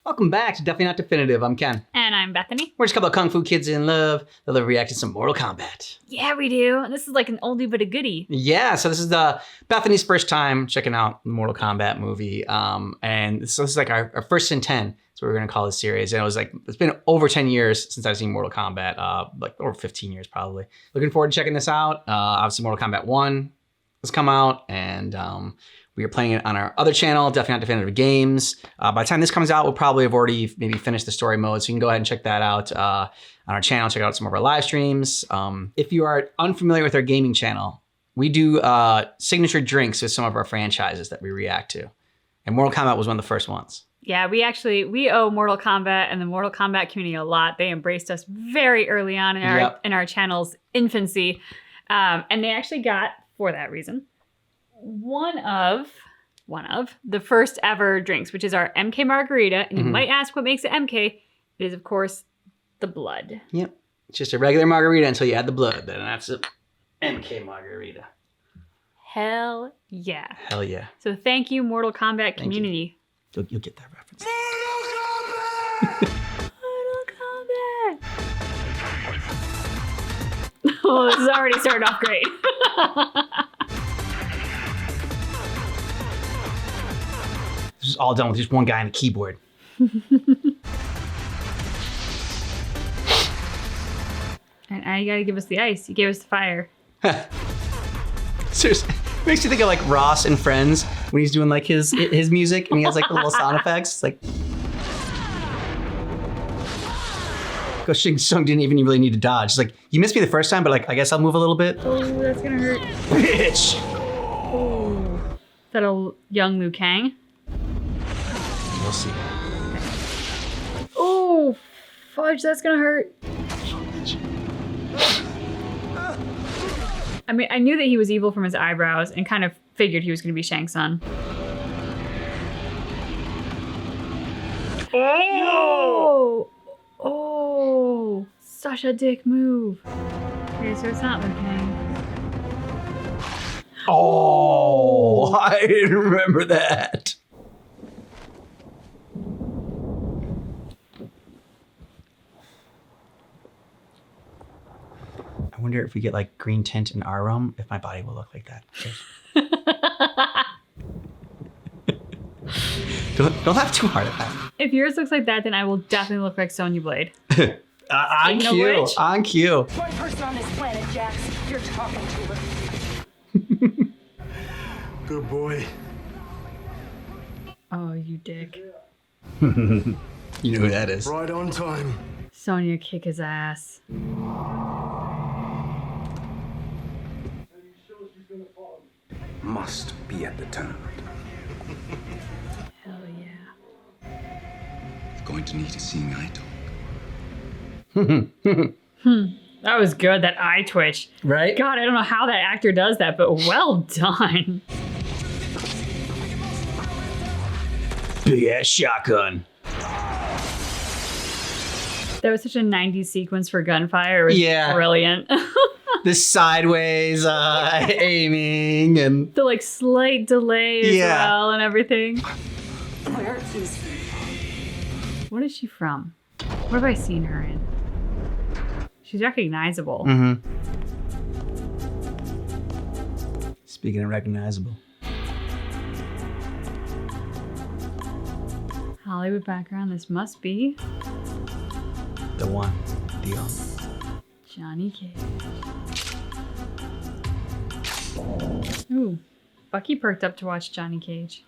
Welcome back to Definitely Not Definitive. I'm Ken. And I'm Bethany. We're just a couple of Kung Fu kids in love that love reacting to some Mortal Kombat. Yeah, we do. And this is like an oldie but a goodie. Yeah, so this is Bethany's first time checking out the Mortal Kombat movie. And so this is like our first in 10. That's what we're going to call this series. And it's been over 10 years since I've seen Mortal Kombat, like over 15 years probably. Looking forward to checking this out. Obviously Mortal Kombat 1 has come out, and we are playing it on our other channel, Definitely Not Definitive Games. By the time this comes out, we'll probably have already maybe finished the story mode, so you can go ahead and check that out on our channel, check out some of our live streams. If you are unfamiliar with our gaming channel, we do signature drinks with some of our franchises that we react to. And Mortal Kombat was one of the first ones. Yeah, we owe Mortal Kombat and the Mortal Kombat community a lot. They embraced us very early on in our channel's infancy. And they actually got, for that reason, one of the first ever drinks, which is our MK Margarita. And you might ask what makes it MK. It is, of course, the blood. Yep. It's just a regular margarita until you add the blood. Then that's it. MK Margarita. Hell yeah. Hell yeah. So thank you, Mortal Kombat community. You'll get that reference. Mortal Kombat! Oh, this is already starting off great. This is all done with just one guy on a keyboard. And now you gotta give us the ice. You gave us the fire. Seriously. Makes you think of like Ross and Friends when he's doing like his music and he has like the little sound effects. It's like, Ghost Shing Sung didn't even really need to dodge. It's like, you missed me the first time, but like, I guess I'll move a little bit. Oh, that's gonna hurt. Bitch! Oh. Is that a young Liu Kang? We'll see. Oh, fudge, that's gonna hurt. I mean, I knew that he was evil from his eyebrows and kind of figured he was going to be Shang Tsung. Oh! Oh! Such a dick move. Okay, so it's not Liu Kang. Oh! I didn't remember that. I wonder if we get like green tint in our room, if my body will look like that. Don't laugh too hard at that. If yours looks like that, then I will definitely look like Sonya Blade. On cue. On cue. One person on this planet, Jax. You're talking to her. Good boy. Oh, you dick. You know who that is. Right on time. Sonya, kick his ass. Must be at the tournament. Hell yeah. Going to need a seeing eye talk. That was good, that eye twitch. Right? God, I don't know how that actor does that, but well done. Big ass shotgun. That was such a 90s sequence for gunfire. It was brilliant. The sideways aiming and the like slight delay as well and everything. Where is he? What is she from? What have I seen her in? She's recognizable. Speaking of recognizable. Hollywood background, this must be The one. The only. Johnny Cage. Ooh, Bucky perked up to watch Johnny Cage.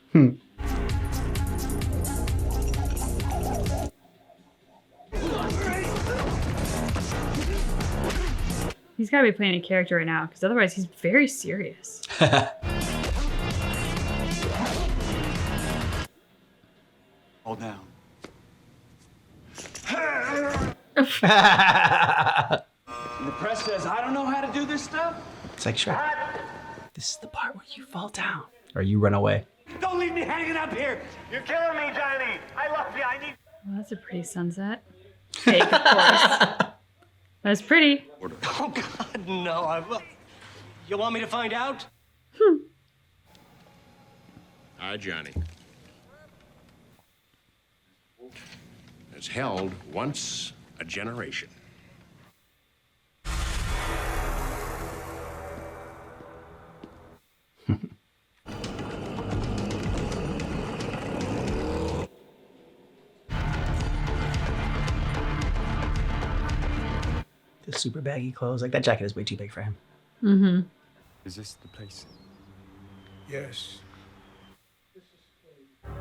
He's gotta be playing a character right now, because otherwise he's very serious. Hold down. The press says I don't know how to do this stuff. It's like, sure. This is the part where you fall down. Or you run away. Don't leave me hanging up here. You're killing me, Johnny. I love you. I need. Well, that's a pretty sunset. Fake, of course. That's pretty. Oh God, no! You want me to find out? Hi, Johnny. is held once a generation. The super baggy clothes. Like, that jacket is way too big for him. Mm-hmm. Is this the place? Yes.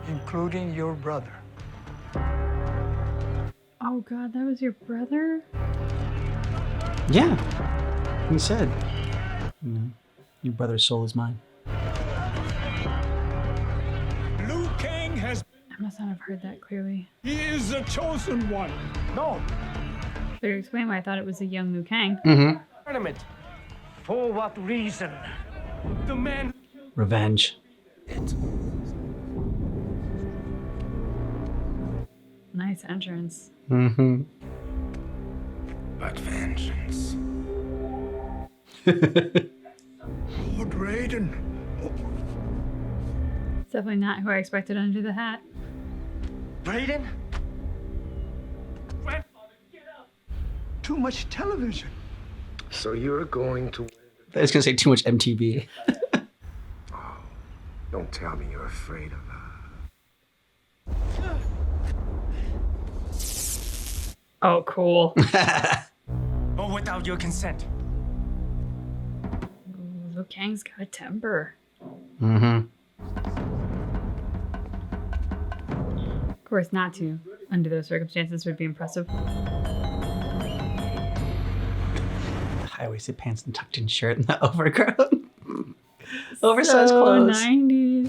Including your brother. Oh God, that was your brother? Yeah. He said, your brother's soul is mine. Liu Kang has... I must not have heard that clearly. He is the chosen one. No. Better explain why I thought it was a young Liu Kang. Mm-hmm. Tournament. For what reason? The man... Revenge. Nice entrance. Mm-hmm. But vengeance. Lord Raiden. It's definitely not who I expected under the hat. Raiden? Too much television. So you're going to... I was going to say too much MTV. Don't tell me you're afraid of her. Oh, cool. Oh, without your consent. Ooh, Liu Kang's got a temper. Mm-hmm. Of course, not to, under those circumstances, would be impressive. High-waisted pants and tucked-in shirt and the overcoat. Oversized clothes. 90s.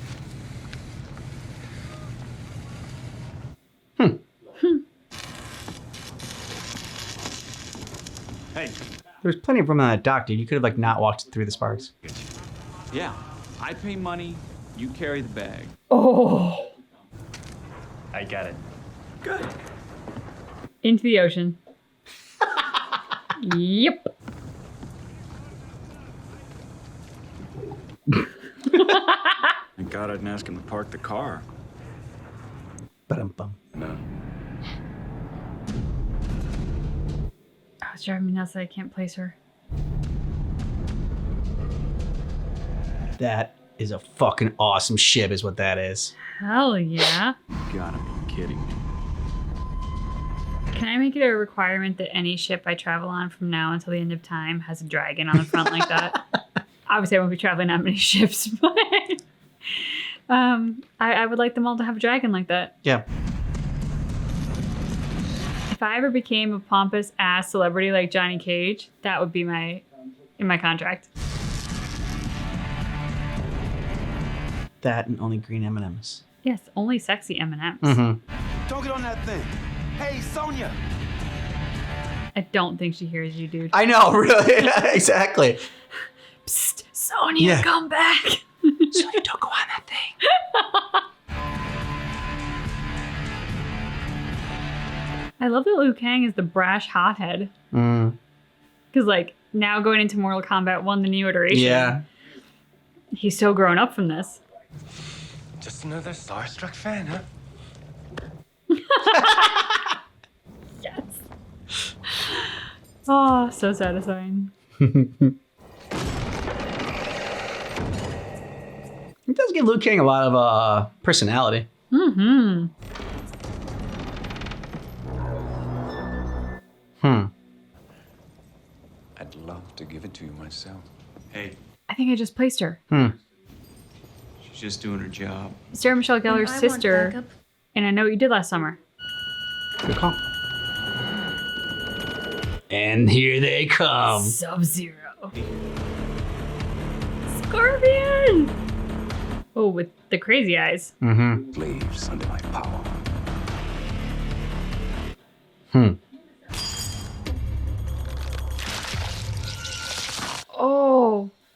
Hey. There's plenty of room on that dock, dude. You could have like not walked through the sparks. Yeah, I pay money, you carry the bag. Oh. I got it. Good. Into the ocean. Yep. Thank God I didn't ask him to park the car. Ba-dum-bum. No. Oh, it's driving me nuts that I can't place her. That is a fucking awesome ship, is what that is. Hell yeah. You gotta be kidding me. Can I make it a requirement that any ship I travel on from now until the end of time has a dragon on the front like that? Obviously, I won't be traveling on many ships, but I would like them all to have a dragon like that. Yeah. If I ever became a pompous ass celebrity like Johnny Cage, that would be in my contract. That and only green M&Ms. Yes, only sexy M&Ms. Mm-hmm. Don't get on that thing. Hey, Sonia. I don't think she hears you, dude. I know, really. Exactly. Psst, Sonya, Yeah. come back. Sonya, don't go on that thing. I love that Liu Kang is the brash hothead. Mm. Because, like, now going into Mortal Kombat 1, the new iteration, Yeah. he's so grown up from this. Just another starstruck fan, huh? Yes. Oh, so satisfying. It does give Liu Kang a lot of personality. Mm-hmm. I'd love to give it to you myself. Hey, I think I just placed her. she's just doing her job. Sarah Michelle Gellar's sister. And I know what you did last summer. Good call. And here they come. Sub-Zero. Scorpion! Oh, with the crazy eyes. Mm-hmm. Slaves under my power.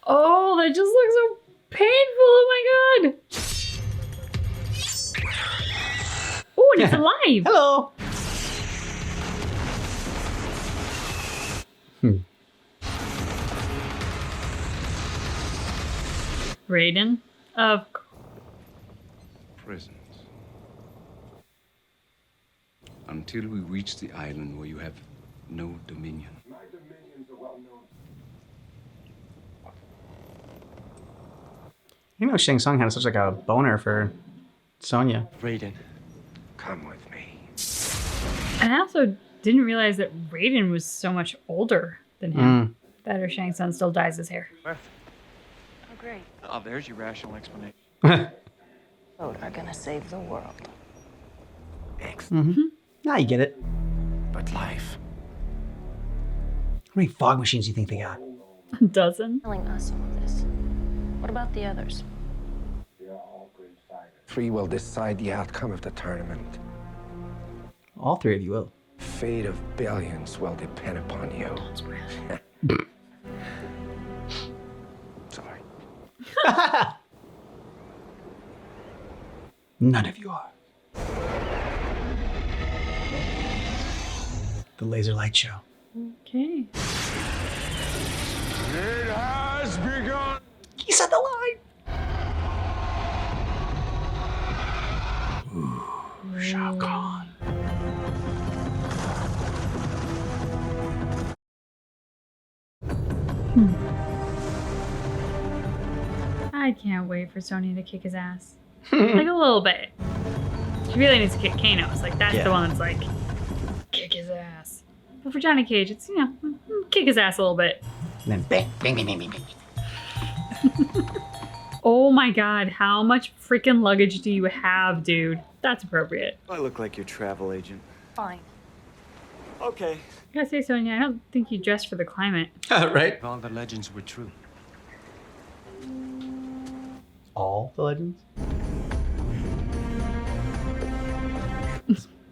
Oh, that just looks so painful. Oh my god. Oh, and it's alive. Hello. Raiden of Prisons. until we reach the island where you have no dominion. You know, Shang Tsung had such like a boner for Sonya. Raiden. Come with me. And I also didn't realize that Raiden was so much older than him. That or Shang Tsung still dyes his hair. Oh, great. Oh, there's your rational explanation. Boat are gonna save the world. Now you get it. But life. How many fog machines do you think they got? A dozen? Telling us all of this. What about the others? 3 will decide the outcome of the tournament. All 3 of you will. Fate of billions will depend upon you. Sorry. None of you are. The laser light show. Okay. It has begun. He said the line. Ooh, Shao Kahn. I can't wait for Sonya to kick his ass. Like a little bit. She really needs to kick Kano's. Like, that's the one that's like, kick his ass. But for Johnny Cage, it's, you know, kick his ass a little bit. And then bang, bang, bang, bang, bang, bang. Oh my god, how much freaking luggage do you have, dude? That's appropriate. I look like your travel agent. Fine. Okay. I gotta say, Sonya, I don't think you dressed for the climate. Right? If all the legends were true. All the legends?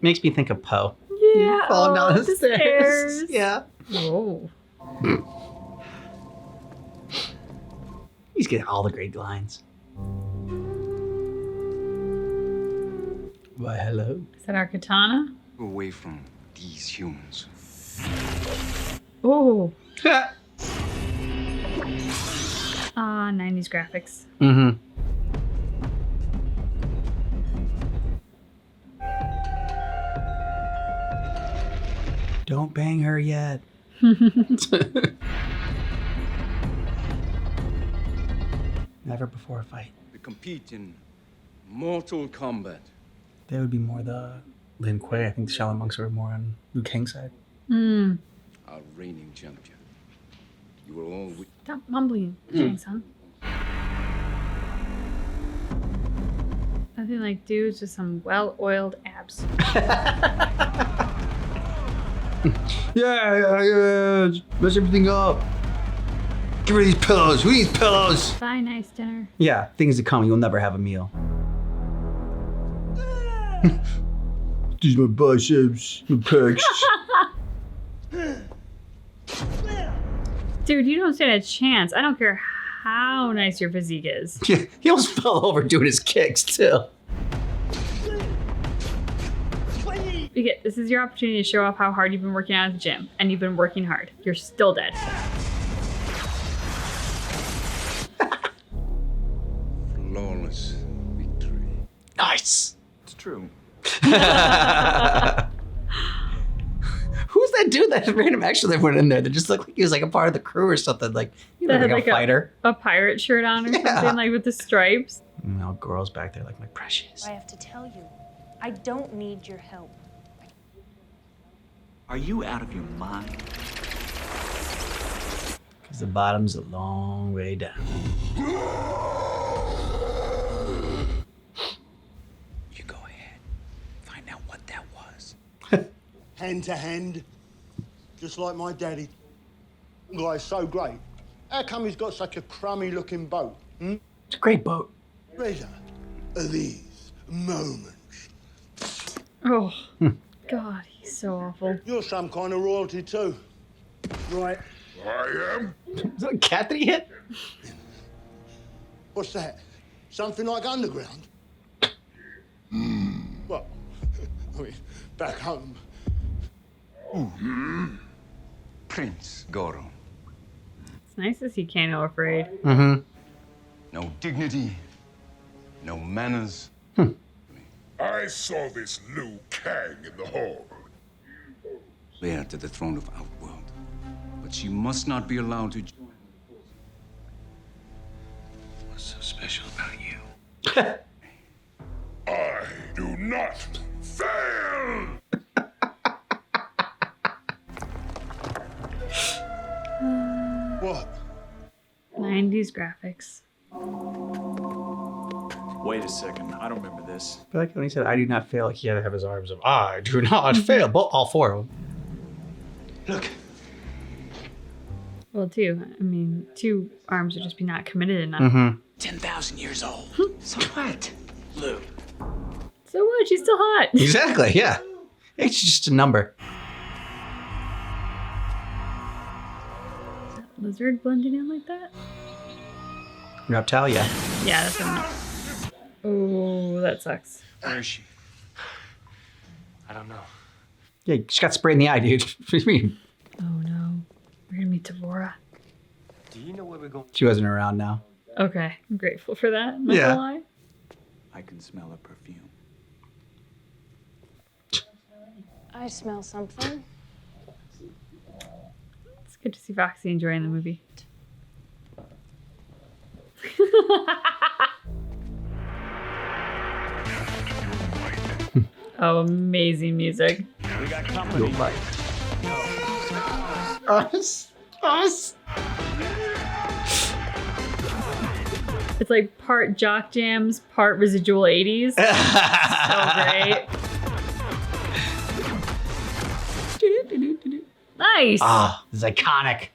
Makes me think of Poe. Yeah. Falling down the the stairs. Yeah. Oh. He's getting all the great lines. Why, hello. Is that our katana? Away from these humans. Oh. 90s graphics. Mm-hmm. Don't bang her yet. Never before a fight. We compete in Mortal Kombat. They would be more the Lin Kuei. I think the Shaolin monks are more on Liu Kang's side. Our reigning champion. You will all Stop mumbling, Shang Tsung. Nothing like dudes with some well-oiled abs. Yeah. Mess everything up. Get rid of these pillows. Who needs pillows? Bye, nice dinner. Yeah, things to come. You'll never have a meal. These are my biceps, my pecs. Dude, you don't stand a chance. I don't care how nice your physique is. Yeah, he almost fell over doing his kicks too. This is your opportunity to show off how hard you've been working out at the gym. And you've been working hard. You're still dead. flawless victory. Nice. It's true. Who's that dude, that random action that went in there that just looked like he was like a part of the crew or something? Like, he looked like a fighter. A pirate shirt on or something, like with the stripes. And all girls back there like, my precious. I have to tell you, I don't need your help. Are you out of your mind? Because the bottom's a long way down. You go ahead. Find out what that was. Hand to hand, just like my daddy. Guy's so great. How come he's got such a crummy-looking boat? Hmm? It's a great boat. Treasure of these moments. Oh, God, he's so awful. You're some kind of royalty too, right? I am. Is that a cat that he hit? What's that? Something like underground? Well, I mean, back home. Prince Goro. It's nice to see Kano afraid. Mm-hmm. No dignity, no manners. I I saw this Liu Kang in the hall. Heir to the throne of Outworld. But she must not be allowed to join. What's so special about you? I do not fail! What? 90s graphics. Wait a second. I don't remember this. I feel like when he said, I do not fail, like he had to have his arms up. I do not fail. But all four of them. Look. Well, I mean, 2 arms would just be not committed enough. 10,000 years old. So what? Lou. So what? She's still hot. Exactly, yeah. It's just a number. Lizard blending in like that? Reptile, yeah. Yeah, that's what I meant. Oh, that sucks. Where is she? I don't know. Yeah, she got sprayed in the eye, dude. What do you mean? Oh no. We're gonna meet Tavora. Do you know where we're going? She wasn't around now. Okay, I'm grateful for that. I'm not Yeah. gonna lie. I can smell a perfume. I smell something. It's good to see Foxy enjoying the movie. Oh, amazing music. We got company. Us. It's like part jock jams, part residual 80s. So great. Nice. Ah, this is iconic.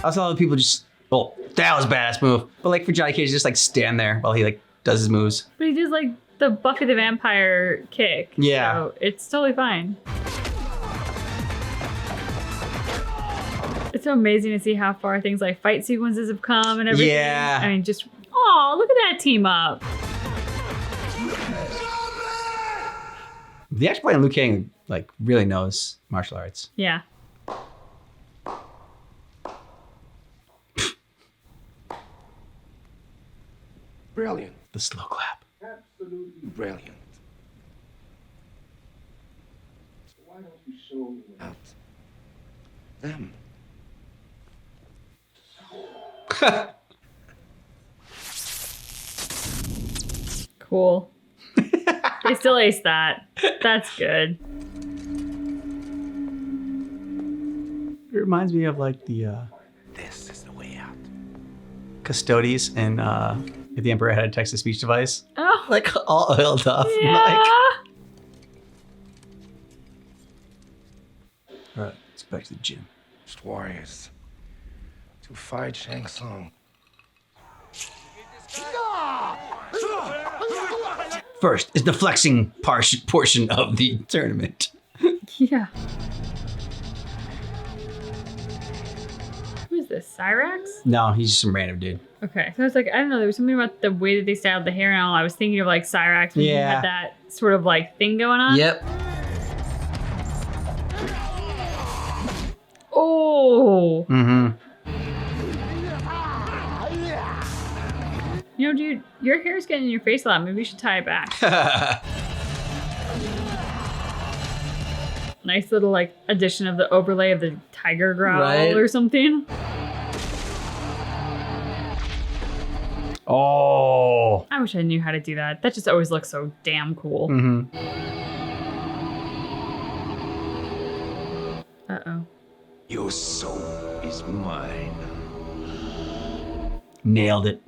I saw other people just, oh, that was a badass move. But like for Johnny Cage, just like stand there while he like does his moves. But he does like the Buffy the Vampire kick. Yeah. So it's totally fine. It's so amazing to see how far things like fight sequences have come and everything. Yeah. I mean, just, oh, look at that team up. The actor playing Liu Kang like really knows martial arts. Yeah. Brilliant. The slow clap. Absolutely brilliant. Why don't you show out them? Cool. They still aced that. That's good. It reminds me of like the This is the way out. Custodes and if the Emperor had a text-to-speech device. Oh. Like all oiled up. Yeah. Like, all right, let's go back to the gym. Just warriors to fight Shang Tsung. First is the flexing portion of the tournament. Yeah. Who is this? Cyrax? No, he's just some random dude. Okay. So I was like, I don't know. There was something about the way that they styled the hair and all. I was thinking of like Cyrax when he Yeah. had that sort of like thing going on. Yep. Oh. Mm-hmm. You know, dude, your hair's getting in your face a lot. Maybe you should tie it back. Nice little like addition of the overlay of the tiger growl Right. or something. Oh. I wish I knew how to do that. That just always looks so damn cool. Mm-hmm. Uh-oh. Your soul is mine. Nailed it.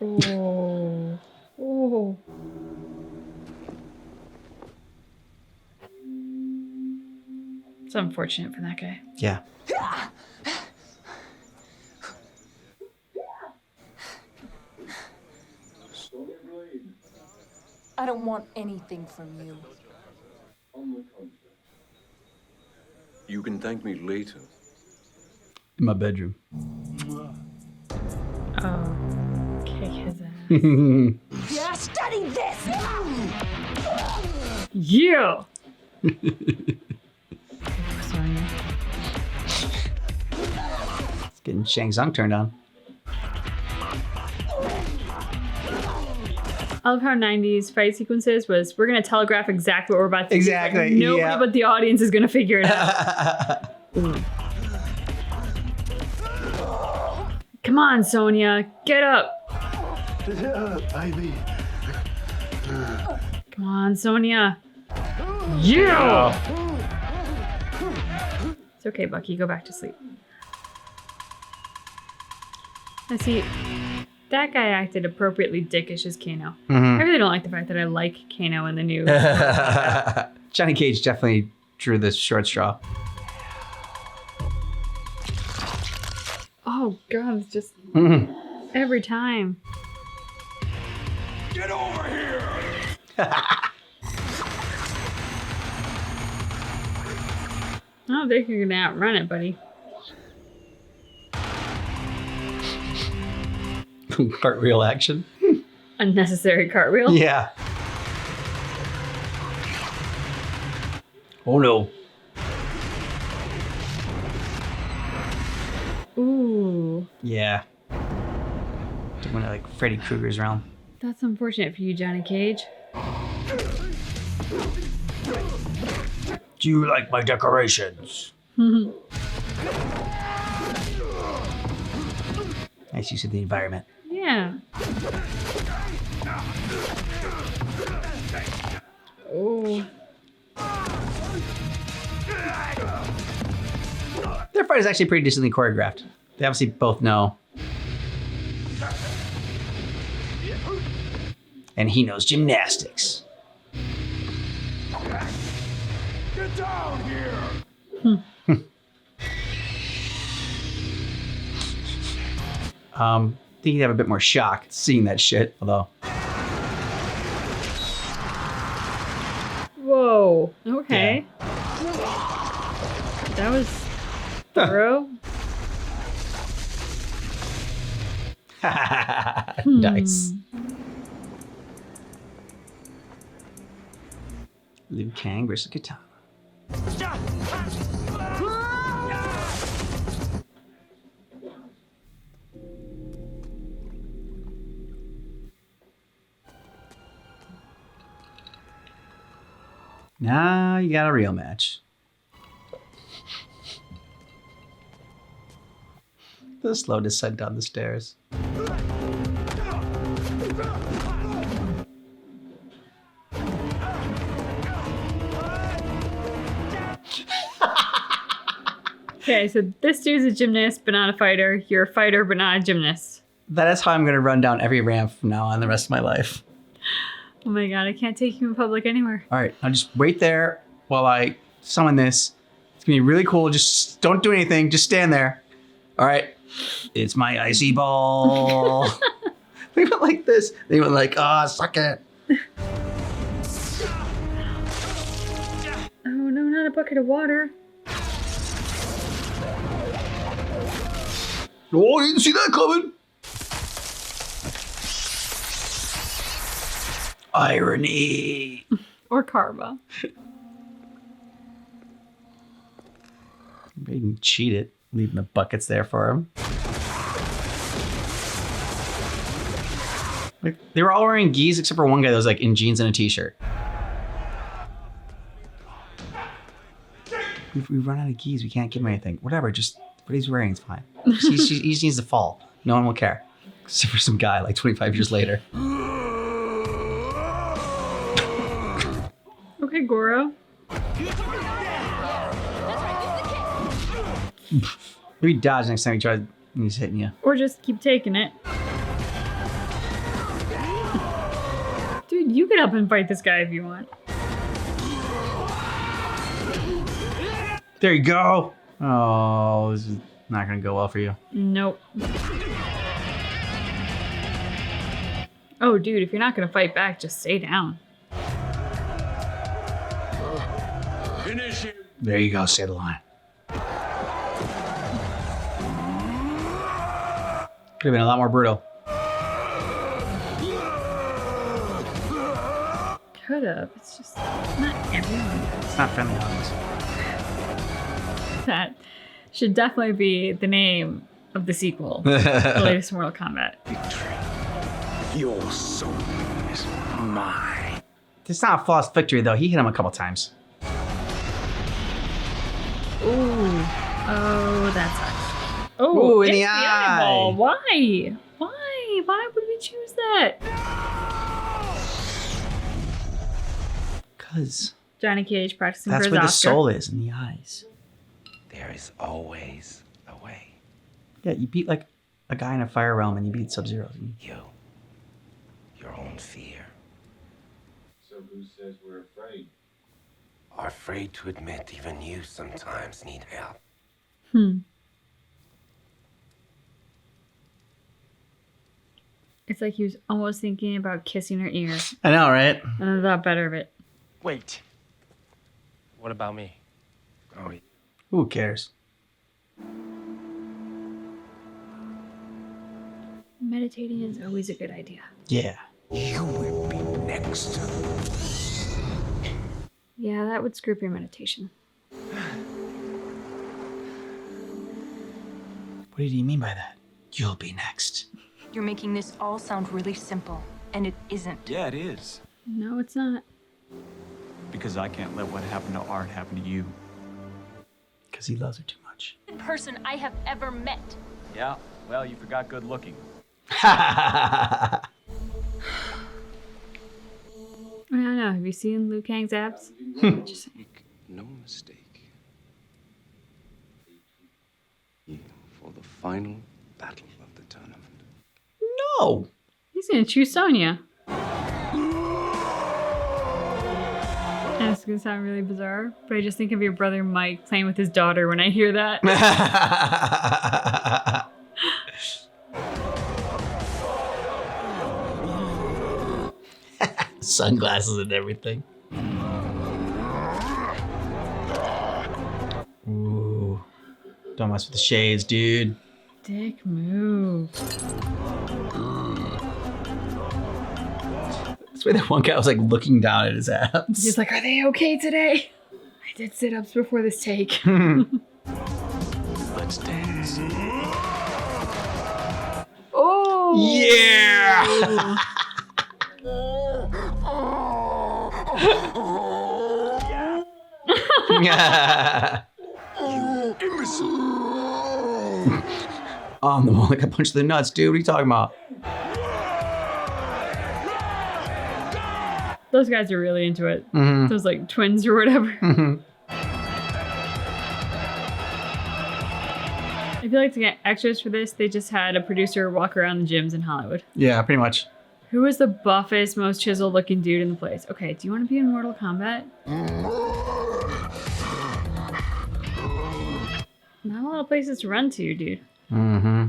Oh. Oh. It's unfortunate for that guy. Yeah. I don't want anything from you. You can thank me later. In my bedroom. Oh. Kick his ass. Yeah, study this! Yeah! It's getting Shang Tsung turned on. I love how 90s fight sequences was, we're going to telegraph exactly what we're about to do. Exactly, Nobody yeah. but the audience is going to figure it out. Come on, Sonya. Get up. Baby. Come on, Sonya. Yeah! It's okay, Bucky. Go back to sleep. I see. That guy acted appropriately dickish as Kano. I really don't like the fact that I like Kano in the new. Johnny Cage definitely drew this short straw. Oh, God. It's just every time. Get over here! I don't think you're going to outrun it, buddy. Cartwheel action. Unnecessary cartwheel. Yeah. Oh no. Ooh. Yeah. One of like Freddy Krueger's realm. That's unfortunate for you, Johnny Cage. Do you like my decorations? Nice use of the environment. Yeah. Oh. Their fight is actually pretty decently choreographed. They obviously both know. And he knows gymnastics. Get down here! I think you'd have a bit more shock seeing that shit, although. Whoa. Okay. That was thorough. Nice. Liu Kang versus Katana. Now you got a real match. The slow descent down the stairs. Okay, so this dude's a gymnast, but not a fighter. You're a fighter, but not a gymnast. That is how I'm going to run down every ramp from now on the rest of my life. Oh my god, I can't take you in public anywhere. All right, now just wait there while I summon this. It's going to be really cool. Just don't do anything. Just stand there. All right. It's my icy ball. They went like this. They went like, oh, suck it. Oh no, not a bucket of water. Oh, I didn't see that coming. Irony. Or karma. Maybe you can cheat it, leaving the buckets there for him. Like, they were all wearing gis except for one guy that was like in jeans and a t-shirt. If we run out of gis, we can't give him anything. Whatever, just what he's wearing is fine. He just needs to fall. No one will care. Except for some guy like 25 years later. Okay, Goro. Maybe dodge next time he tries when he's hitting you. Or just keep taking it. Dude, you get up and fight this guy if you want. There you go. Oh, this is not gonna go well for you. Nope. Oh, dude, if you're not gonna fight back, just stay down. Finish him! There you go, say the line. Could have been a lot more brutal. Could have. It's just not everyone. It's not friendly audience. That should definitely be the name of the sequel. The latest Mortal Kombat. Your soul is mine. It's not a flawless victory, though. He hit him a couple times. Ooh. Oh, that sucks. Oh, Ooh, in it's the eye. eyeball. Why? Why? Why would we choose that? Because Johnny Cage practicing that's for his where the Oscar. soul is, in the eyes. There is always a way. Yeah, you beat like a guy in a fire realm and you beat Sub-Zero. You. Your own fear. So who says we're afraid? Are afraid to admit even you sometimes need help. It's like he was almost thinking about kissing her ear. I know, right? And I thought better of it. Wait. What about me? Oh, Who cares? Meditating is always a good idea. Yeah. you will be next. Yeah, that would screw up your meditation. What did he mean by that? You'll be next. You're making this all sound really simple, and it isn't. Yeah, it is. No, it's not. Because I can't let what happened to Art happen to you. Because he loves her too much. Person I have ever met. Yeah, well, you forgot good looking. I don't know. Have you seen Liu Kang's abs? Just Make no mistake. For the final battle of the tournament. No. he's gonna choose Sonya. And it's gonna sound really bizarre, but I just think of your brother Mike playing with his daughter when I hear that. Sunglasses and everything. Ooh. Don't mess with the shades, dude. Dick move. That's why that one guy was like looking down at his abs. He's like, are they okay today? I did sit-ups before this take. Let's dance. Oh! Yeah! I'm the one that got punched in the nuts, dude. What are you talking about? Those guys are really into it. Mhm. Those like twins or whatever. Mhm. I feel like to get extras for this, they just had a producer walk around the gyms in Hollywood. Yeah, pretty much. Who was the buffest, most chiseled looking dude in the place? Okay, do you want to be in Mortal Kombat? Not a lot of places to run to, dude. Mm-hmm.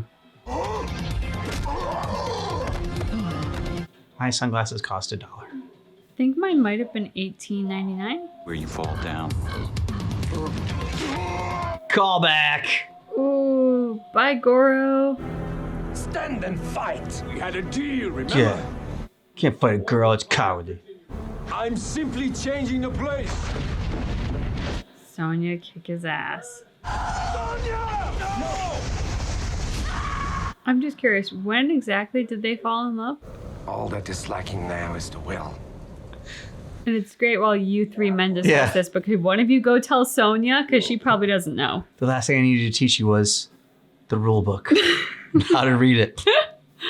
My sunglasses cost $1. I think mine might have been $18.99. Where you fall down. Call back. Ooh, bye Goro. Stand and fight. We had a deal, remember? Yeah. Can't fight a girl, it's cowardly. I'm simply changing the place. Sonya kick his ass. I'm just curious, when exactly did they fall in love? All that is lacking now is the will. And it's great while you three men discuss Yeah. this, but could one of you go tell Sonya? Because she probably doesn't know. The last thing I needed to teach you was the rule book. How to read it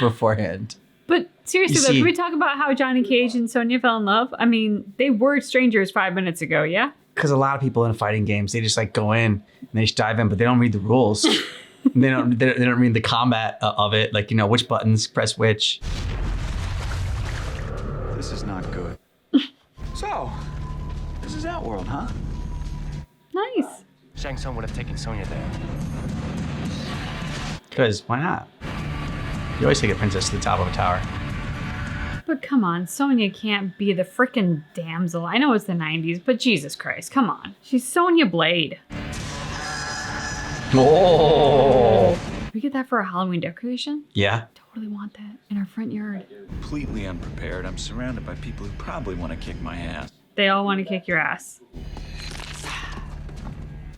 beforehand. But seriously, You though, see- can we talk about how Johnny Cage and Sonya fell in love? I mean, they were strangers 5 minutes ago, yeah? Because a lot of people in fighting games, they just like go in and they just dive in, but they don't read the rules. they don't read the combat of it, like, you know, which buttons press which. This is not good. So, this is Outworld, huh? Nice. Shang Tsung would have taken Sonya there. Because why not? You always take a princess to the top of a tower. But come on, Sonya can't be the frickin' damsel. I know it's the 90s, but Jesus Christ, come on. She's Sonya Blade. Oh. Can we get that for a Halloween decoration? Yeah. Totally want that in our front yard. Completely unprepared. I'm surrounded by people who probably want to kick my ass. They all want to kick your ass.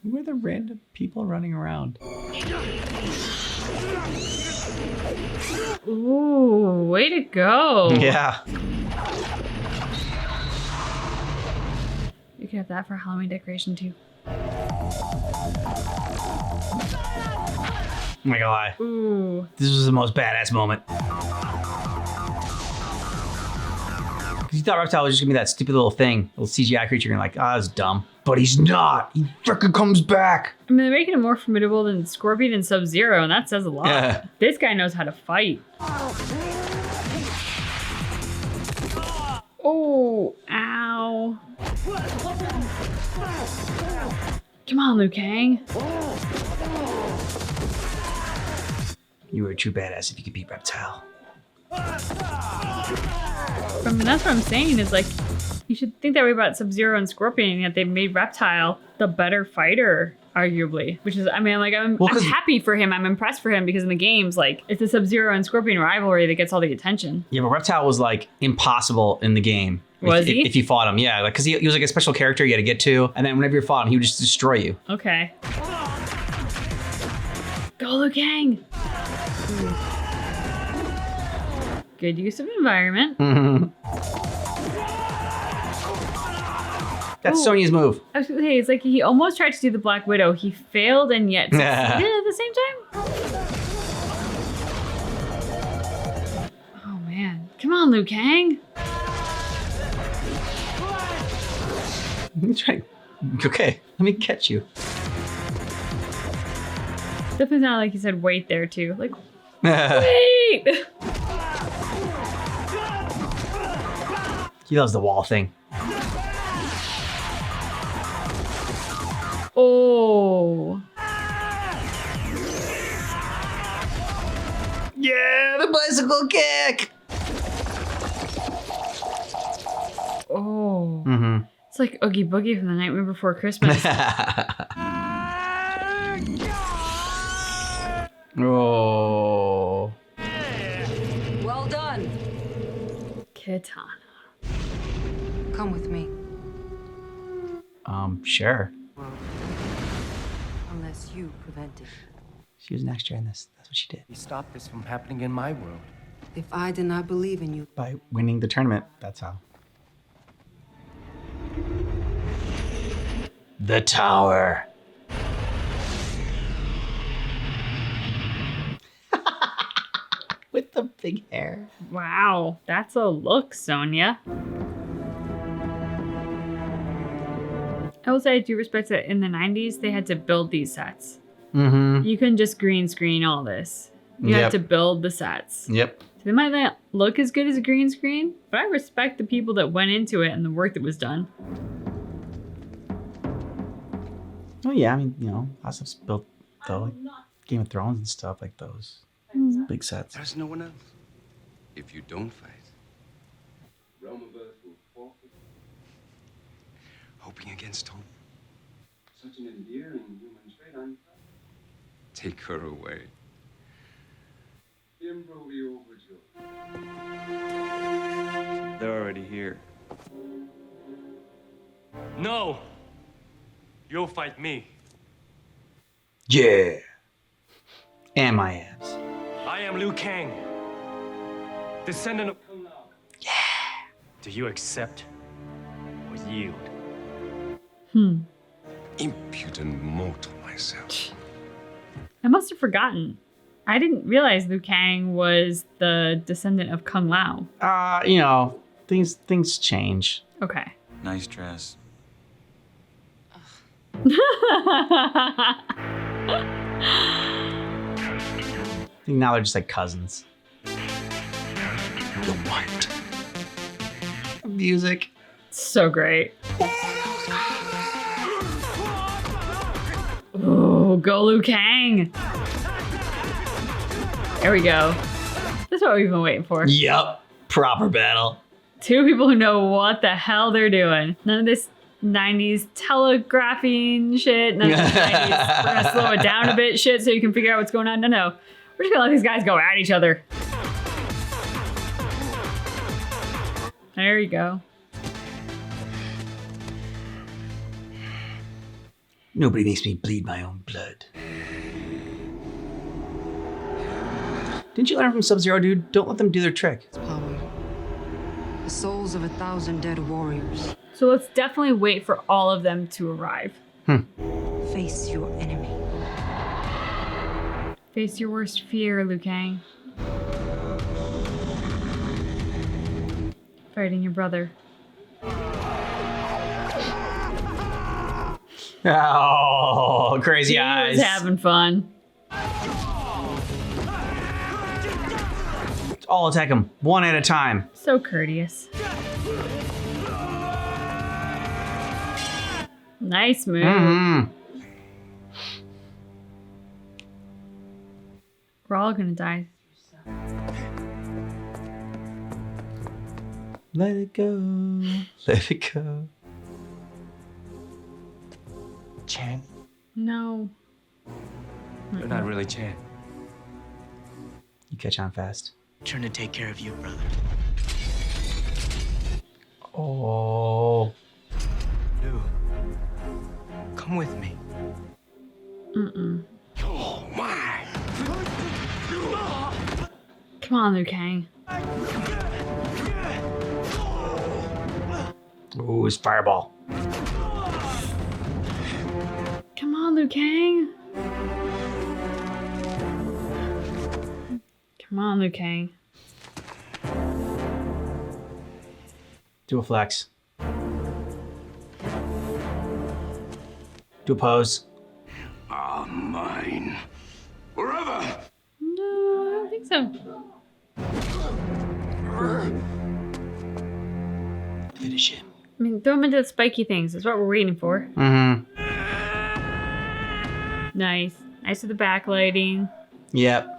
Who are the random people running around? Ooh, way to go. Yeah. You could have that for Halloween decoration too. I'm not gonna lie. Ooh. This was the most badass moment. Because you thought Reptile was just gonna be that stupid little thing, little CGI creature, and you're like, ah, that's dumb. But he's not. He freaking comes back. I mean, they're making him more formidable than Scorpion and Sub-Zero, and that says a lot. Yeah. This guy knows how to fight. Oh, ow. Come on, Liu Kang. You were a true badass if you could beat Reptile. I mean, that's what I'm saying is like, you should think that way about Sub-Zero and Scorpion, and yet they've made Reptile the better fighter, arguably. Which is, I mean, like, I'm happy for him. I'm impressed for him because in the games, like, it's the Sub-Zero and Scorpion rivalry that gets all the attention. Yeah, but Reptile was like impossible in the game. Was he? If you fought him, yeah, like because he was like a special character you had to get to, and then whenever you fought him, he would just destroy you. Okay. Go, Liu Kang. Good use of environment. That's Sonya's move. I was gonna say, it's like he almost tried to do the Black Widow. He failed and yet succeeded at the same time. Oh man. Come on, Liu Kang. Okay, let me catch you. Definitely sounded like he said wait there too. Like, wait! He loves the wall thing. Oh. Yeah, the bicycle kick! Oh. Mm-hmm. It's like Oogie Boogie from The Nightmare Before Christmas. Oh. Well done. Katana. Come with me. Sure. Unless you prevent it. She was an extra in this. That's what she did. You stopped this from happening in my world. If I did not believe in you. By winning the tournament, that's how. The tower. With the big hair. Wow, that's a look, Sonya. I will say I do respect that in the 90s, they had to build these sets. Mm-hmm. You couldn't just green screen all this. You had to build the sets. Yep. So they might not look as good as a green screen, but I respect the people that went into it and the work that was done. Oh yeah, I mean, you know, lots of stuff's built though, like Game of Thrones and stuff like those. Big sets. There's no one else. If you don't fight, Realm of Earth will forfeit. hoping against hope. Such an endearing human trait, I'm Take her away. Improvio overture. They're already here. No! You'll fight me. Yeah. And my abs. I am Liu Kang, descendant of Kung Lao. Yeah. Do you accept or yield? Impudent mortal myself. I must have forgotten. I didn't realize Liu Kang was the descendant of Kung Lao. You know, things change. Okay. Nice dress. I think now they're just like cousins. The what? Music. So great. Oh, go Liu Kang. There we go. That's what we've been waiting for. Yup. Proper battle. Two people who know what the hell they're doing. None of this 90s telegraphing shit. None of this 90s, we're gonna slow it down a bit shit so you can figure out what's going on. No. We're just gonna let these guys go at each other. There you go. Nobody makes me bleed my own blood. Didn't you learn from Sub-Zero, dude? Don't let them do their trick. Power. The souls of 1,000 dead warriors. So let's definitely wait for all of them to arrive. Face your enemy. Face your worst fear, Liu Kang. Fighting your brother. Oh, crazy He eyes. was having fun. All attack them, one at a time. So courteous. Nice move. Mm-hmm. We're all gonna die. Let it go. Let it go. Chan? No. You're not really Chan. You catch on fast. Trying to take care of you, brother. Oh. Liu, come with me. Mm-mm. Oh my! Come on, Liu Kang. Ooh, his fireball. Come on, Liu Kang. Come on, Liu Kang. Do a flex. Do a pose. Are mine. Forever! No, I don't think so. Finish him. I mean, throw him into the spiky things. That's what we're waiting for. Mm-hmm. Nice. Nice with the backlighting. Yep.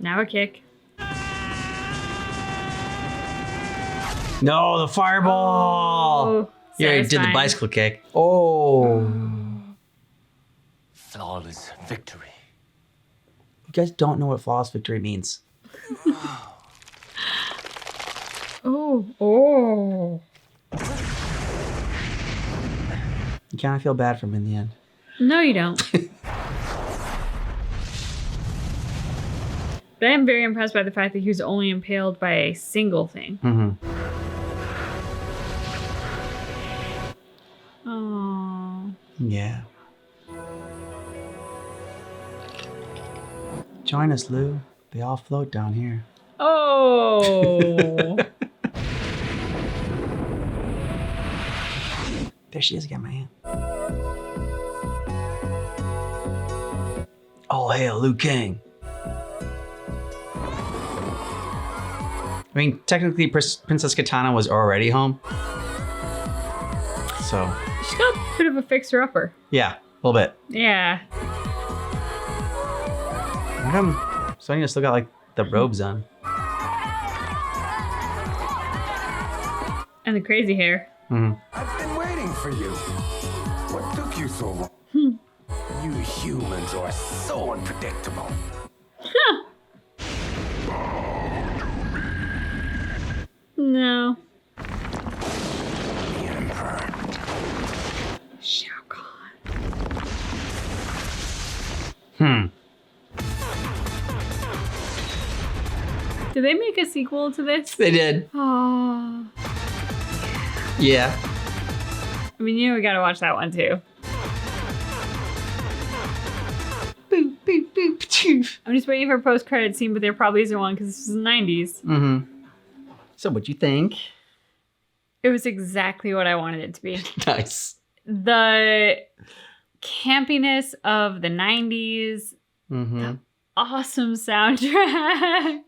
Now a kick. No, the fireball. Oh, Yeah, he did the satisfying. bicycle kick. Oh. Flawless victory. You guys don't know what flawless victory means. Oh, oh. You kind of feel bad for him in the end. No, you don't. But I am very impressed by the fact that he was only impaled by a single thing. Mm-hmm. Oh. Yeah. Join us, Lou. They all float down here. Oh. There she is again, man. All hail Liu Kang. I mean, technically, Princess Katana was already home. So, She's got a bit of a fixer-upper. yeah, a little bit. Yeah. How come Sonya still got, like, the robes on? And the crazy hair. Mm-hmm. I've been waiting for you. What took you so long? You humans are so unpredictable. No. The Emperor. Shao Kahn. Did they make a sequel to this? They did. Oh. Yeah. I mean, we gotta watch that one too. Boop, boop, boop, choof. I'm just waiting for a post-credit scene, but there probably isn't one because this is the 90s. Mm-hmm. So what'd you think? It was exactly what I wanted it to be. Nice. The campiness of the 90s, Mm-hmm. awesome soundtrack,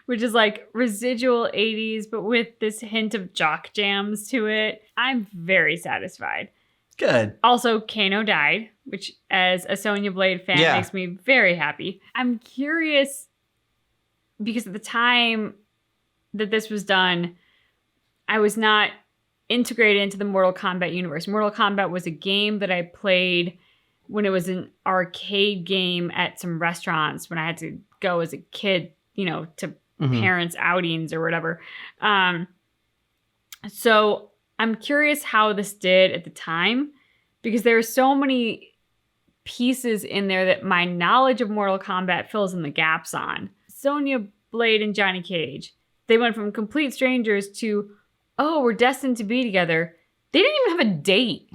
which is like residual 80s, but with this hint of jock jams to it. I'm very satisfied. Good. Also, Kano died, which as a Sonya Blade fan Yeah. makes me very happy. I'm curious because at the time that this was done, I was not integrated into the Mortal Kombat universe. Mortal Kombat was a game that I played when it was an arcade game at some restaurants when I had to go as a kid, to parents' outings or whatever. So I'm curious how this did at the time because there are so many pieces in there that my knowledge of Mortal Kombat fills in the gaps on. Sonya Blade and Johnny Cage, they went from complete strangers to, oh, we're destined to be together. They didn't even have a date.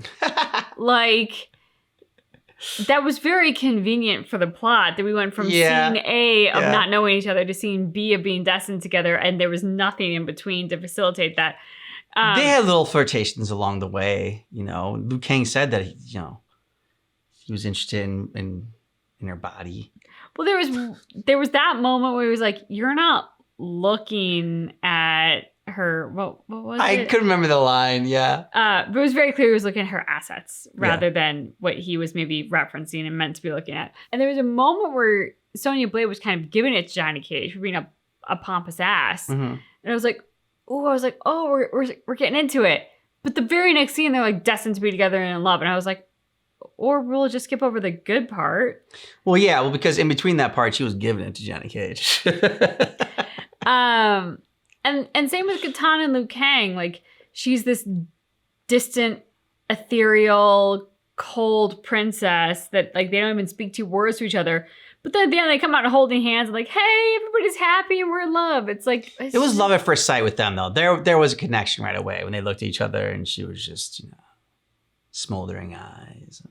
Like, that was very convenient for the plot that we went from scene A of not knowing each other to scene B of being destined together, and there was nothing in between to facilitate that. They had little flirtations along the way. You know, Liu Kang said that, you know, he was interested in her body. Well, there was that moment where he was like, "You're not looking at her." What was it? I couldn't remember the line. Yeah. But it was very clear he was looking at her assets rather than what he was maybe referencing and meant to be looking at. And there was a moment where Sonya Blade was kind of giving it to Johnny Cage for being a pompous ass, and I was like, "Oh, we're getting into it." But the very next scene, they're like destined to be together and in love, and I was like, or we'll just skip over the good part. Well, yeah, because in between that part, she was giving it to Johnny Cage. And same with Katana and Liu Kang. Like, she's this distant, ethereal, cold princess that, like, they don't even speak two words to each other. But then at the end, they come out holding hands and like, hey, everybody's happy and we're in love. It's like... It was love at first sight with them, though. There was a connection right away when they looked at each other and she was just, you know, smoldering eyes.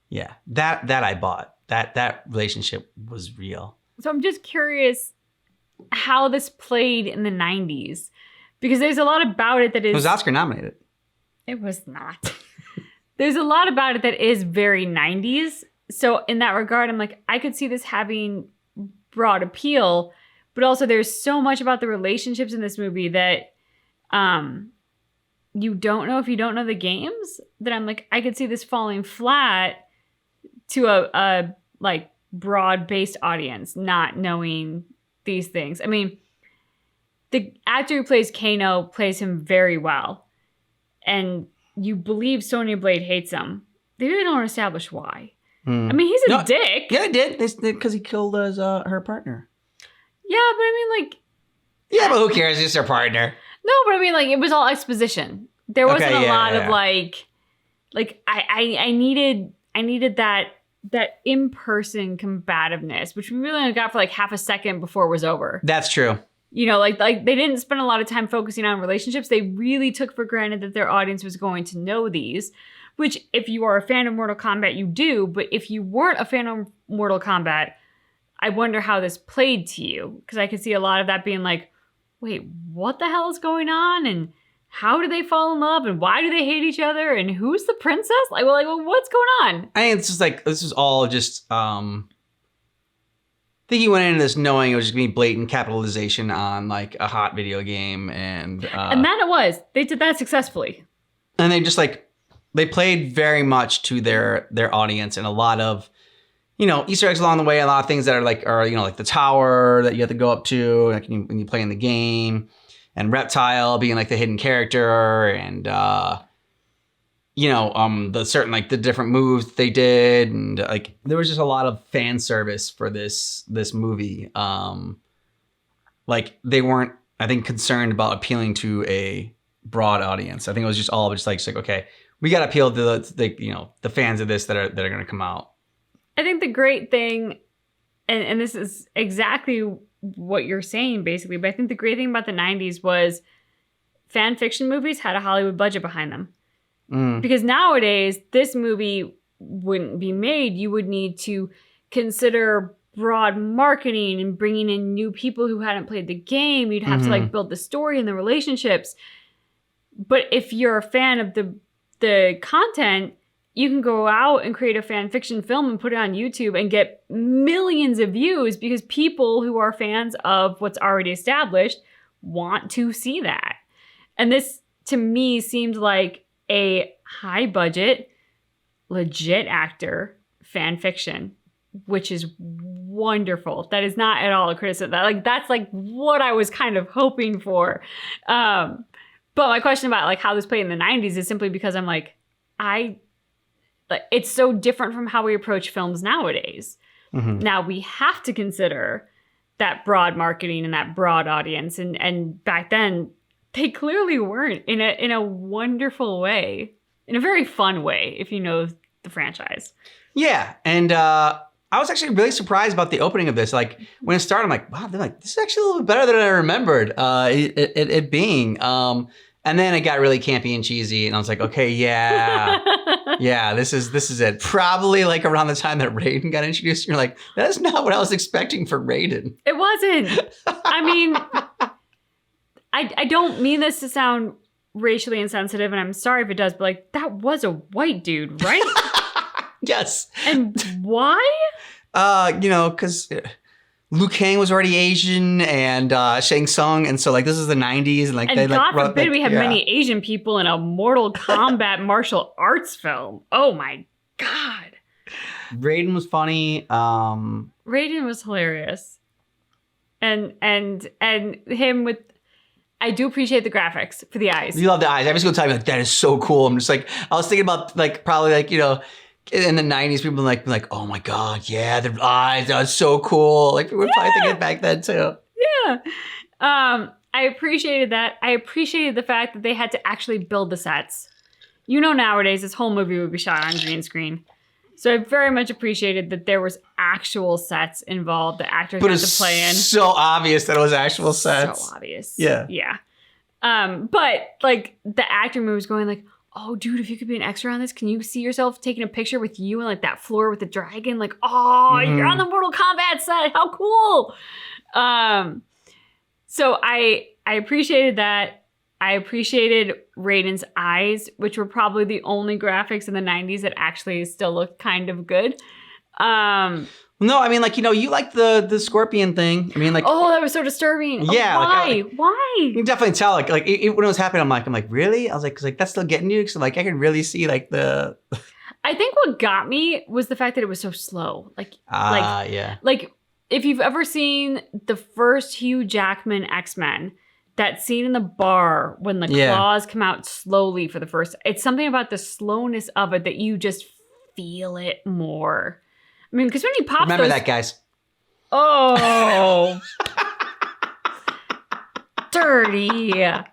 Yeah, that I bought. That relationship was real. So I'm just curious how this played in the 90s. Because there's a lot about it that is... It was Oscar nominated. It was not. There's a lot about it that is very 90s. So in that regard, I'm like, I could see this having broad appeal. But also there's so much about the relationships in this movie that you don't know if you don't know the games. That I'm like, I could see this falling flat to a like broad-based audience not knowing these things. I mean, the actor who plays Kano plays him very well. And you believe Sonya Blade hates him. They really don't establish why. I mean, he's a dick. Yeah, he did. Because he killed her partner. Yeah, but I mean, like... Yeah, but who cares? He's her partner. No, but I mean, like, it was all exposition. There wasn't a lot of, like... Like, I needed that in-person combativeness, which we really only got for, like, half a second before it was over. That's true. You know, like they didn't spend a lot of time focusing on relationships. They really took for granted that their audience was going to know these. Which, if you are a fan of Mortal Kombat, you do. But if you weren't a fan of Mortal Kombat, I wonder how this played to you. Because I could see a lot of that being like, wait, what the hell is going on? And how do they fall in love? And why do they hate each other? And who's the princess? Like, well, what's going on? I think it's just like, this is all just, I think he went into this knowing it was just going to be blatant capitalization on like a hot video game. And that it was. They did that successfully. And they just like, they played very much to their audience, and a lot of, you know, Easter eggs along the way, a lot of things that are, you know, like the tower that you have to go up to, like when you play in the game, and Reptile being like the hidden character, and, you know, the certain, like the different moves they did. And like, there was just a lot of fan service for this movie. Like they weren't, I think, concerned about appealing to a broad audience. I think it was just all just like okay, we got to appeal to the you know, the fans of this that are going to come out. I think the great thing, and this is exactly what you're saying basically, but I think the great thing about the 90s was fan fiction movies had a Hollywood budget behind them. Because nowadays, this movie wouldn't be made. You would need to consider broad marketing and bringing in new people who hadn't played the game. You'd have to like build the story and the relationships. But if you're a fan of the content, you can go out and create a fan fiction film and put it on YouTube and get millions of views because people who are fans of what's already established want to see that. And this, to me, seemed like a high budget, legit actor fan fiction, which is wonderful. That is not at all a criticism. That's like what I was kind of hoping for. But my question about like how this played in the 90s is simply because I'm like, it's so different from how we approach films nowadays. Now we have to consider that broad marketing and that broad audience. And back then they clearly weren't in a wonderful way, in a very fun way, if you know the franchise. Yeah, and I was actually really surprised about the opening of this. Like when it started, I'm like, wow, they're like, this is actually a little bit better than I remembered it being. And then it got really campy and cheesy, and I was like, okay, yeah, yeah, this is it. Probably like around the time that Raiden got introduced, you're like, that's not what I was expecting for Raiden. It wasn't. I mean, I don't mean this to sound racially insensitive, and I'm sorry if it does, but like that was a white dude, right? Yes. And why? Because Liu Kang was already Asian and Shang Tsung, and so like this is the 90s, and like and they God like forbid we have many Asian people in a Mortal Kombat martial arts film. Oh my God. Raiden was funny. Raiden was hilarious. And him with, I do appreciate the graphics for the eyes. You love the eyes. Every single time, like, that is so cool. I'm just like, I was thinking about like probably like, in the 90s, people like, oh my God, yeah, the eyes, that was so cool. Like we were probably thinking it back then too. Yeah. I appreciated that. I appreciated the fact that they had to actually build the sets. Nowadays, this whole movie would be shot on green screen. So I very much appreciated that there was actual sets involved. The actors had to play in. So obvious that it was actual sets. So obvious. Yeah. Yeah. But like the actor was going like, oh, dude, if you could be an extra on this, can you see yourself taking a picture with you and like that floor with the dragon? Like, oh, you're on the Mortal Kombat set. How cool. So I appreciated that. I appreciated Raiden's eyes, which were probably the only graphics in the 90s that actually still looked kind of good. No, I mean, like, you like the scorpion thing. I mean, like, oh, that was so disturbing. Yeah. Oh, why? You can definitely tell, like when it was happening, I'm like, really? I was like, 'cause like that's still getting you. So like, I can really see like the. I think what got me was the fact that it was so slow. Yeah. Like if you've ever seen the first Hugh Jackman X-Men, that scene in the bar when the claws come out slowly for the first, it's something about the slowness of it that you just feel it more. I mean, because when he pops Remember that, guys. Oh. Dirty. We're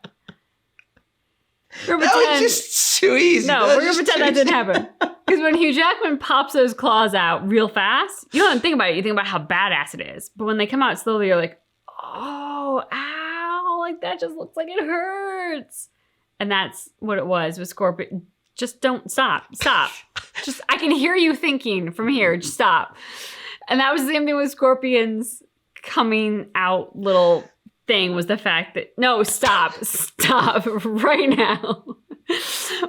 That was just too easy. No, we're going to pretend that didn't happen. Because when Hugh Jackman pops those claws out real fast, you don't think about it. You think about how badass it is. But when they come out slowly, you're like, oh, ow. Like, that just looks like it hurts. And that's what it was with Scorpion. Just don't stop. Just, I can hear you thinking from here. Just stop. And that was the same thing with Scorpion's coming out little thing, was the fact that, no, stop right now.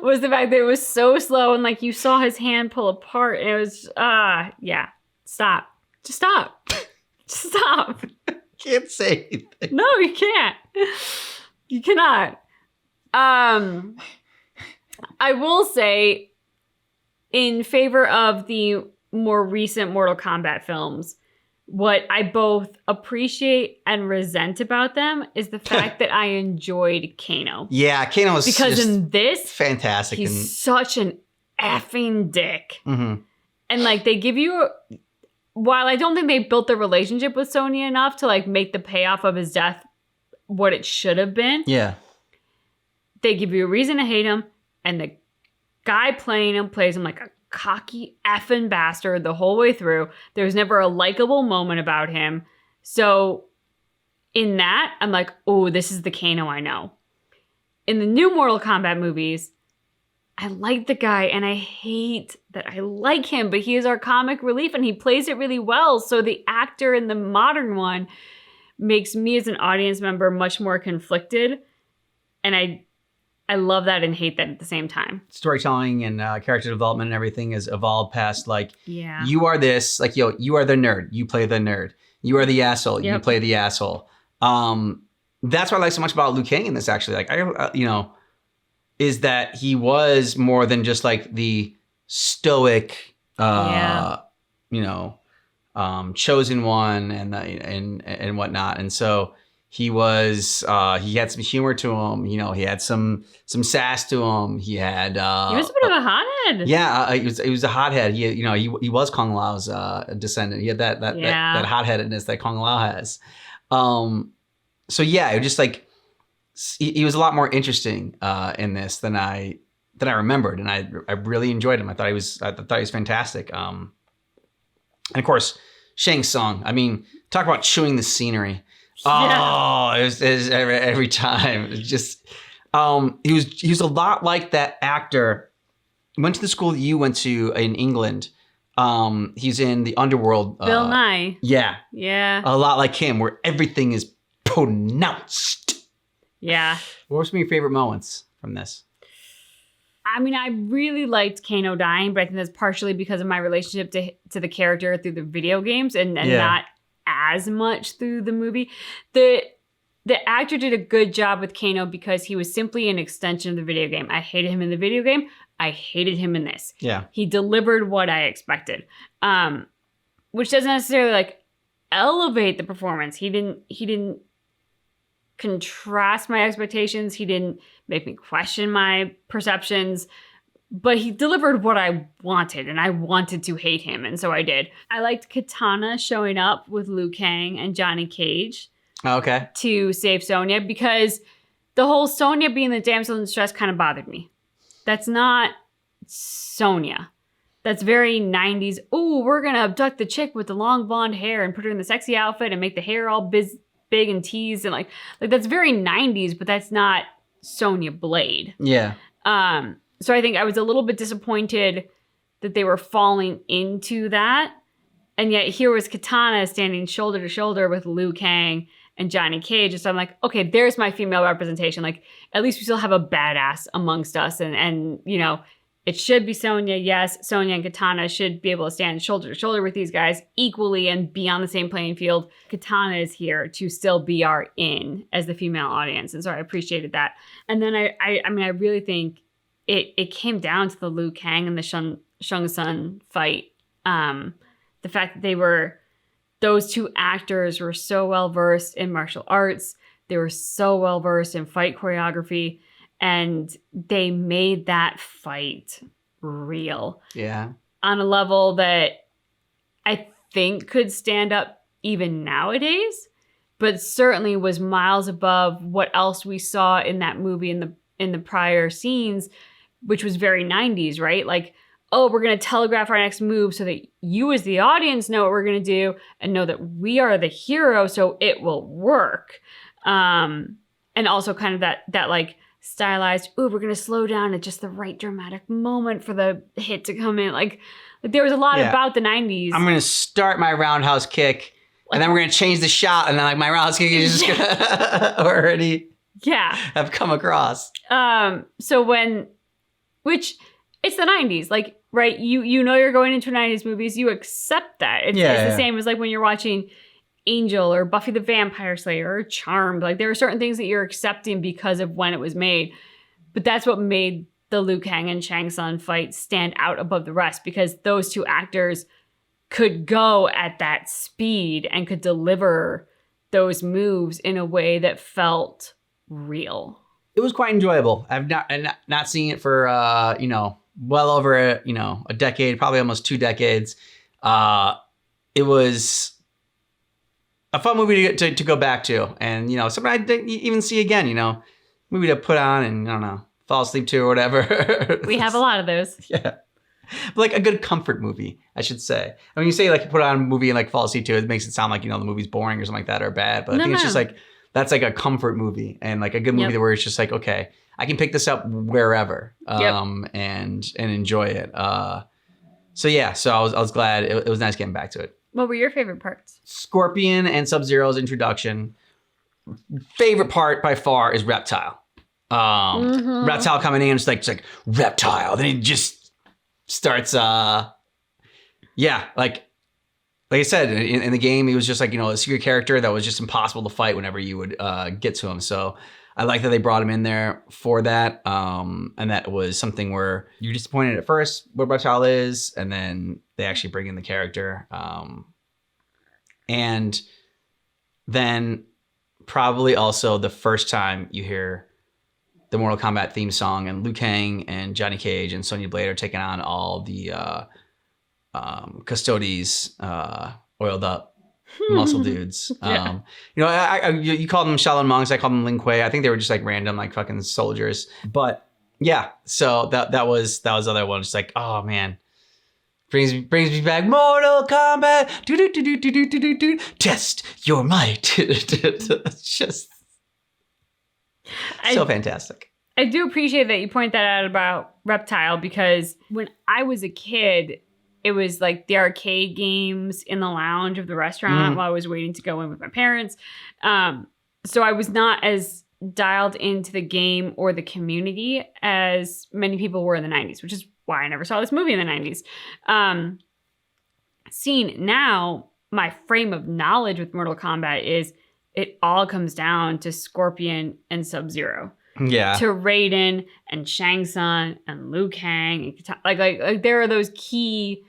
Was the fact that it was so slow and like you saw his hand pull apart and it was, yeah, stop. Just stop. Just stop. Can't say anything. No, you can't. You cannot. I will say, in favor of the more recent Mortal Kombat films, what I both appreciate and resent about them is the fact that I enjoyed Kano. Yeah, Kano was because in this, fantastic. He's such an effing dick. Mm-hmm. And like they give you, while I don't think they built the relationship with Sonya enough to like make the payoff of his death what it should have been. Yeah. They give you a reason to hate him, and the guy playing him plays him like a cocky effing bastard the whole way through. There's never a likable moment about him. So in that, I'm like, oh, this is the Kano I know. In the new Mortal Kombat movies, I like the guy and I hate that I like him, but he is our comic relief and he plays it really well. So the actor in the modern one makes me as an audience member much more conflicted. And I love that and hate that at the same time. Storytelling and character development and everything has evolved past like, yeah, you are this, like, you are the nerd, you play the nerd. You are the asshole, you play the asshole. That's what I like so much about Liu Kang in this, actually. Like, is that he was more than just like the stoic, chosen one and whatnot. And so he was, he had some humor to him. He had some sass to him. He had, he was a bit of a hothead. Yeah, he was a hothead. He was Kung Lao's descendant. He had that hotheadedness that Kung Lao has. So yeah, it was just like, he was a lot more interesting in this than I than I remembered, and I really enjoyed him. I thought he was fantastic. And of course, Shang Tsung. I mean, talk about chewing the scenery. Oh, it was every time. It just he was a lot like that actor. He went to the school that you went to in England. He's in the Underworld. Bill Nye. Yeah. Yeah. A lot like him, where everything is pronounced. Yeah. What were some of your favorite moments from this? I mean, I really liked Kano dying, but I think that's partially because of my relationship to the character through the video games and not as much through the movie. The actor did a good job with Kano because he was simply an extension of the video game. I hated him in the video game. I hated him in this. Yeah. He delivered what I expected. Which doesn't necessarily like elevate the performance. He didn't contrast my expectations. He didn't make me question my perceptions, but he delivered what I wanted, and I wanted to hate him, and so I did. I liked Katana showing up with Liu Kang and Johnny Cage to save Sonya, because the whole Sonya being the damsel in distress kind of bothered me. That's not Sonya. That's very 90s. Oh, we're going to abduct the chick with the long blonde hair and put her in the sexy outfit and make the hair all big and teased, and like that's very 90s, but that's not Sonya Blade. Yeah. So I think I was a little bit disappointed that they were falling into that. And yet here was Katana standing shoulder to shoulder with Liu Kang and Johnny Cage. And so I'm like, okay, there's my female representation. Like, at least we still have a badass amongst us. And you know, it should be Sonya. Yes, Sonya and Katana should be able to stand shoulder to shoulder with these guys equally and be on the same playing field. Katana is here to still be our in as the female audience. And so I appreciated that. And then I mean, I really think it came down to the Liu Kang and the Shang Tsung fight. The fact that those two actors were so well versed in martial arts. They were so well versed in fight choreography. And they made that fight real. Yeah. On a level that I think could stand up even nowadays, but certainly was miles above what else we saw in that movie in the prior scenes, which was very 90s, right? Like, oh, we're going to telegraph our next move so that you as the audience know what we're going to do and know that we are the hero, so it will work. And also kind of that like, stylized, ooh, we're going to slow down at just the right dramatic moment for the hit to come in. Like there was a lot about the 90s. I'm going to start my roundhouse kick, and then we're going to change the shot, and then like my roundhouse kick is just going to already have come across. Which it's the 90s, like, right? You know you're going into 90s movies, you accept that. It's the same as like when you're watching Angel or Buffy the Vampire Slayer or Charmed. Like there are certain things that you're accepting because of when it was made. But that's what made the Liu Kang and Shang Tsung fight stand out above the rest, because those two actors could go at that speed and could deliver those moves in a way that felt real. It was quite enjoyable. I've not seen it for well over a decade, probably almost 2 decades. It was a fun movie to go back to, and something I didn't even see again. Movie to put on and I don't know, fall asleep to or whatever. We have a lot of those. Yeah, but like a good comfort movie, I should say. I mean, you say like you put on a movie and like fall asleep to it, makes it sound like the movie's boring or something like that or bad. But I think it's just like that's like a comfort movie and like a good movie where it's just like, okay, I can pick this up wherever and enjoy it. So I was glad. It was nice getting back to it. What were your favorite parts? Scorpion and Sub-Zero's introduction. Favorite part by far is Reptile. Reptile coming in, it's like Reptile. Then he just starts, like I said, in the game, he was just like, a secret character that was just impossible to fight whenever you would get to him. So I like that they brought him in there for that. And that was something where you're disappointed at first what Reptile is, and then they actually bring in the character. And then probably also the first time you hear the Mortal Kombat theme song and Liu Kang and Johnny Cage and Sonya Blade are taking on all the Custodes, oiled up muscle dudes. You call them Shaolin monks. I call them Lin Kuei. I think they were just like random, like fucking soldiers. But Yeah. So that was other one. Just like, oh man. Brings me back. Mortal Kombat. Do do do do do do do do. Test your might. It's just so fantastic. I do appreciate that you point that out about Reptile, because when I was a kid, it was like the arcade games in the lounge of the restaurant while I was waiting to go in with my parents. So I was not as dialed into the game or the community as many people were in the 90s, which is why I never saw this movie in the 90s. Seeing now, my frame of knowledge with Mortal Kombat is it all comes down to Scorpion and Sub-Zero. Yeah. To Raiden and Shang Tsung and Liu Kang. And like there are those key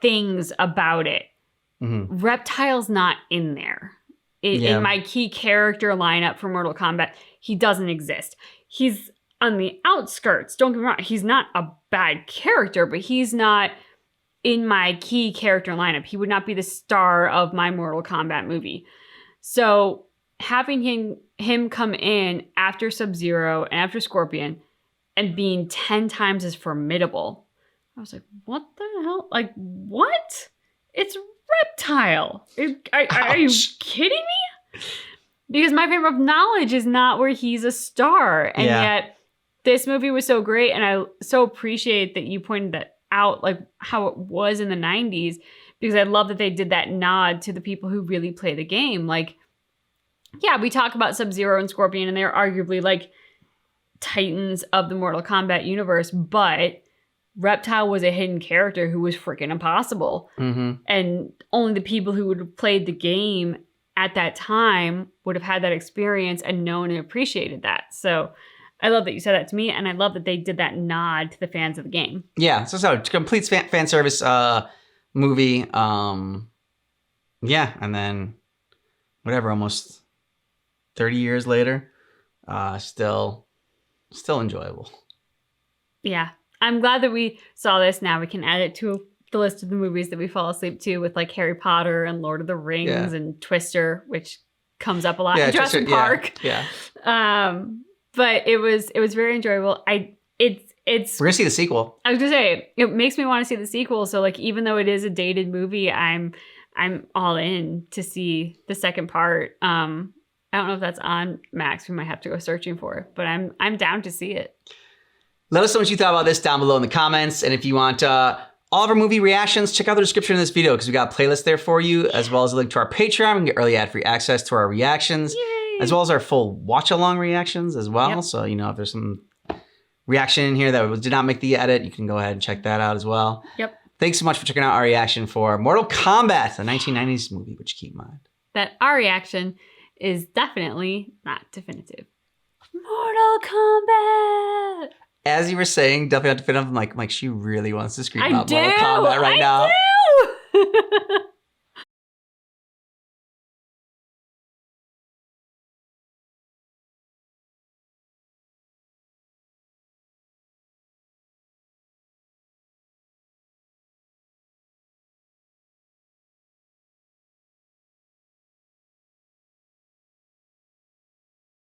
things about it. Reptile's not in there. In my key character lineup for Mortal Kombat, he doesn't exist. He's on the outskirts. Don't get me wrong. He's not a bad character, but he's not in my key character lineup. He would not be the star of my Mortal Kombat movie. So having him come in after Sub-Zero and after Scorpion and being 10 times as formidable, I was like, what the hell? Like, what? It's Reptile. Are you kidding me? Because my frame of knowledge is not where he's a star. And yet this movie was so great. And I so appreciate that you pointed that out, like how it was in the 90s, because I love that they did that nod to the people who really play the game. Like, yeah, we talk about Sub-Zero and Scorpion, and they're arguably like titans of the Mortal Kombat universe, but Reptile was a hidden character who was freaking impossible. And only the people who would have played the game at that time would have had that experience and known and appreciated that. So I love that you said that to me, and I love that they did that nod to the fans of the game. Yeah, so complete fan service movie. Yeah, and then whatever, almost 30 years later, still enjoyable. Yeah. I'm glad that we saw this. Now we can add it to the list of the movies that we fall asleep to, with like Harry Potter and Lord of the Rings and Twister, which comes up a lot in Jurassic Park. Yeah. But it was very enjoyable. It's We're gonna see the sequel. I was gonna say, it makes me want to see the sequel. So like, even though it is a dated movie, I'm all in to see the second part. I don't know if that's on Max. We might have to go searching for it, but I'm down to see it. Let us know what you thought about this down below in the comments. And if you want all of our movie reactions, check out the description of this video, because we got a playlist there for you, as well as a link to our Patreon. You can get early ad-free access to our reactions, as well as our full watch-along reactions as well. So, you know, if there's some reaction in here that did not make the edit, you can go ahead and check that out as well. Thanks so much for checking out our reaction for Mortal Kombat, the 1990s movie, which keep in mind that our reaction is definitely not definitive. Mortal Kombat! As you were saying, definitely not definitive. I'm like she really wants to scream out Mortal Kombat right now. I do!